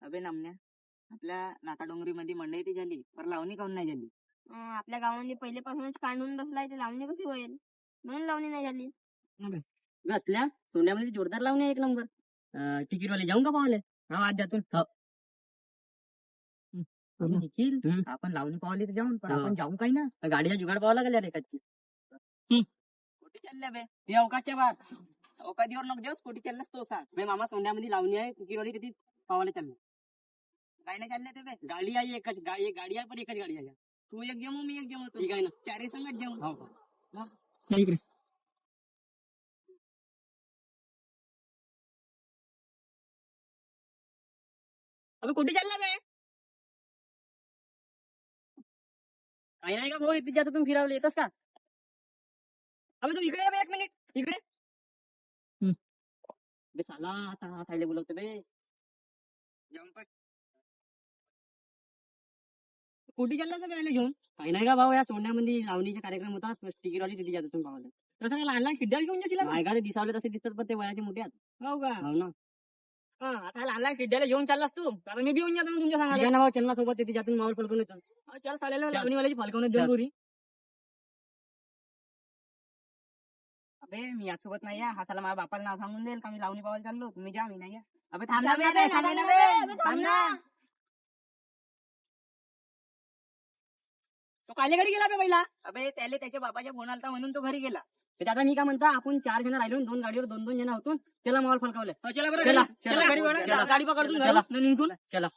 अबे नामन्या, आपल्या नाकाडोंगरी मध्ये मंडई ती झाली पर लावणी काऊन नाही झाली? आपल्या गावामध्ये पहिलेपासूनच काढून बसलाय तर लावणी कशी होईल, म्हणून लावणी नाही झाली. आपल्या सोंड्यामध्ये जोरदार लावणी आहे एक नंबर. तिकीटवाले जाऊन का पावले? हा आज जातून निखिल, आपण लावणी पावली तर जाऊन, पण आपण जाऊ काही ना गाडीचा जुगाड पाहावा लागेल यार एकाची. कुठे चालल्या बे? ते अवकाशच्या बात अवकादीवर नको जाऊस, कुठे चाललास तो सांग. बे मामा सोंड्यामध्ये लावणी आहे, तिकीटवाली किती पावायला चाललं. काय नाही चालले ते बे? गाडी आहे एकच, एक गाडी आहे पण एकच गाडी आहे. तू एक जेव मी एक जेव, ठीक आहे ना, चारही संगत जेव. हो इकडे अबे कुठे चालला बे? काही नाही का भाऊ, इथे जाता तुम्ही फिरावले येतस का? अबे तू इकडे ये बे, एक मिनिट इकडे. बे साला आता खायला बोलवतो बे. जाऊन पाय कुठे चालला तर बेला घेऊन? काही नाही का भाऊ, या सोंड्यामध्ये लावणीचा कार्यक्रम होता, तिकीटवाली तिथे जाता तुम्ही पाहायला. तसं काय लहान लहान खिड्ड्याला घेऊन जाशील? नाही का, ते दिसावले तसे दिसतात पण ते वयाचे मोठे आहेत. हो का? हो ना. आता लहान लहान खिड्ड्याला घेऊन चाललास तू, कारण मी बी येऊन जातो तुमच्या सांगायला ना भाऊ, चलना सोबत तिथे जातून माहोल फलकून येतो. चल चालेल, लावणीवाल्याची फलकवून दोन गोरी. अबे मी यासोबत नाही या, हा साला माझ्या बापाला नाव सांगून देईल का मी लावणी पाहायला चाललो, तुम्ही जा मी नाही या. अबे थांब ना बे, थांब ना. तो कायले घरी गेला बे पहिला? अबे त्याला त्याच्या बापाच्या फोन आलता म्हणून तो घरी गेला. तर आता मी काय म्हणता, आपण 4 जण राहिलो, 2 गाडीवर 2 जण होतो, त्याला माहोल फलकावलं. चला बरं, चला गाडी पकडून निघून चला.